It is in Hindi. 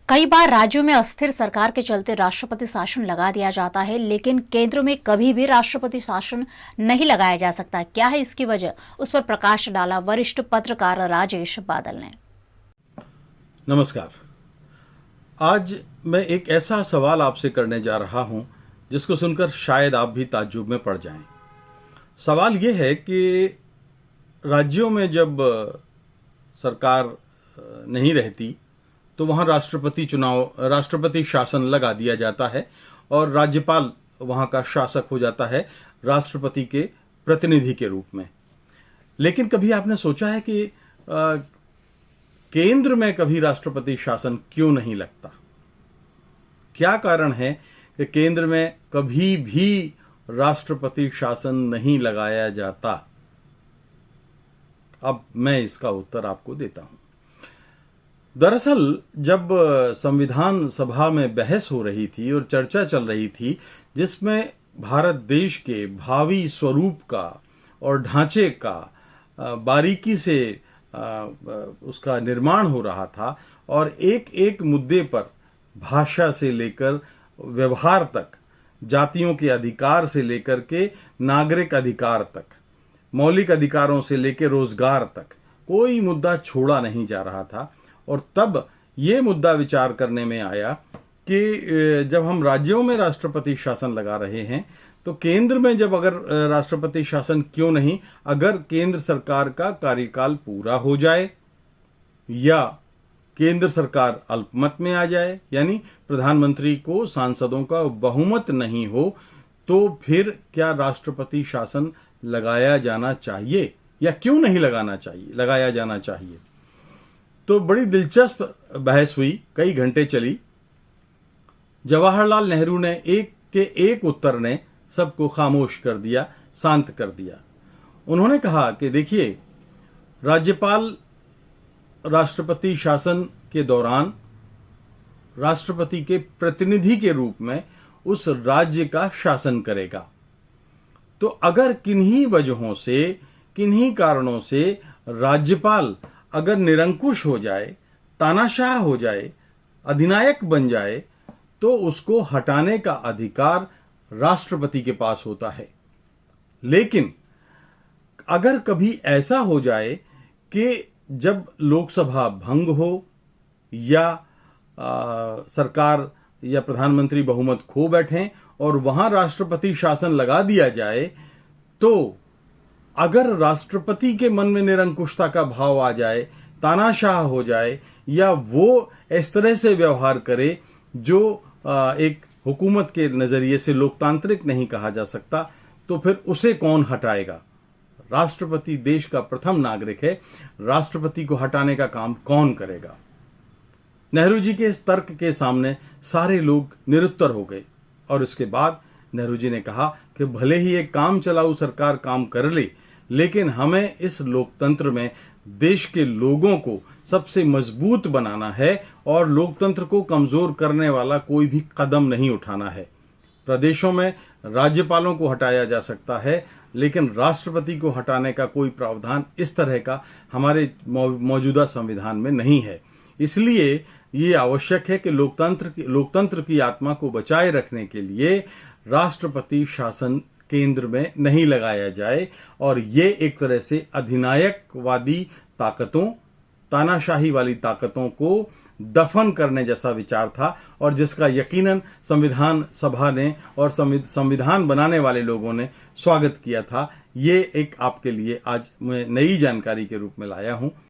कई बार राज्यों में अस्थिर सरकार के चलते राष्ट्रपति शासन लगा दिया जाता है, लेकिन केंद्र में कभी भी राष्ट्रपति शासन नहीं लगाया जा सकता। क्या है इसकी वजह? उस पर प्रकाश डाला वरिष्ठ पत्रकार राजेश बादल ने। नमस्कार। आज मैं एक ऐसा सवाल आपसे करने जा रहा हूं जिसको सुनकर शायद आप भी ताज्जुब में पड़ जाएं। सवाल यह है कि राज्यों में जब सरकार नहीं रहती तो वहां राष्ट्रपति शासन लगा दिया जाता है और राज्यपाल वहां का शासक हो जाता है राष्ट्रपति के प्रतिनिधि के रूप में। लेकिन कभी आपने सोचा है कि केंद्र में कभी राष्ट्रपति शासन क्यों नहीं लगता? क्या कारण है कि केंद्र में कभी भी राष्ट्रपति शासन नहीं लगाया जाता? अब मैं इसका उत्तर आपको देता हूं। दरअसल जब संविधान सभा में बहस हो रही थी और चर्चा चल रही थी जिसमें भारत देश के भावी स्वरूप का और ढांचे का बारीकी से उसका निर्माण हो रहा था और एक एक मुद्दे पर भाषा से लेकर व्यवहार तक, जातियों के अधिकार से लेकर के नागरिक अधिकार तक, मौलिक अधिकारों से लेकर रोजगार तक कोई मुद्दा छोड़ा नहीं जा रहा था। और तब ये मुद्दा विचार करने में आया कि जब हम राज्यों में राष्ट्रपति शासन लगा रहे हैं तो केंद्र में जब अगर राष्ट्रपति शासन क्यों नहीं, अगर केंद्र सरकार का कार्यकाल पूरा हो जाए या केंद्र सरकार अल्पमत में आ जाए, यानी प्रधानमंत्री को सांसदों का बहुमत नहीं हो, तो फिर क्या राष्ट्रपति शासन लगाया जाना चाहिए या क्यों नहीं लगाया जाना चाहिए? तो बड़ी दिलचस्प बहस हुई, कई घंटे चली। जवाहरलाल नेहरू ने एक उत्तर ने सबको खामोश कर दिया, शांत कर दिया। उन्होंने कहा कि देखिए, राज्यपाल राष्ट्रपति शासन के दौरान राष्ट्रपति के प्रतिनिधि के रूप में उस राज्य का शासन करेगा। तो अगर किन्हीं वजहों से, किन्हीं कारणों से राज्यपाल अगर निरंकुश हो जाए, तानाशाह हो जाए, अधिनायक बन जाए, तो उसको हटाने का अधिकार राष्ट्रपति के पास होता है। लेकिन अगर कभी ऐसा हो जाए कि जब लोकसभा भंग हो या सरकार या प्रधानमंत्री बहुमत खो बैठें और वहां राष्ट्रपति शासन लगा दिया जाए, तो अगर राष्ट्रपति के मन में निरंकुशता का भाव आ जाए, तानाशाह हो जाए या वो इस तरह से व्यवहार करे जो एक हुकूमत के नजरिए से लोकतांत्रिक नहीं कहा जा सकता, तो फिर उसे कौन हटाएगा? राष्ट्रपति देश का प्रथम नागरिक है, राष्ट्रपति को हटाने का काम कौन करेगा? नेहरू जी के इस तर्क के सामने सारे लोग निरुत्तर हो गए और इसके बाद नेहरू जी ने कहा कि भले ही एक काम चलाऊ सरकार काम कर ले, लेकिन हमें इस लोकतंत्र में देश के लोगों को सबसे मजबूत बनाना है और लोकतंत्र को कमजोर करने वाला कोई भी कदम नहीं उठाना है। प्रदेशों में राज्यपालों को हटाया जा सकता है, लेकिन राष्ट्रपति को हटाने का कोई प्रावधान इस तरह का हमारे मौजूदा संविधान में नहीं है। इसलिए ये आवश्यक है कि लोकतंत्र की आत्मा को बचाए रखने के लिए राष्ट्रपति शासन केंद्र में नहीं लगाया जाए और ये एक तरह से अधिनायकवादी ताकतों, तानाशाही वाली ताकतों को दफन करने जैसा विचार था और जिसका यकीनन संविधान सभा ने और संविधान बनाने वाले लोगों ने स्वागत किया था। ये एक आपके लिए आज मैं नई जानकारी के रूप में लाया हूं।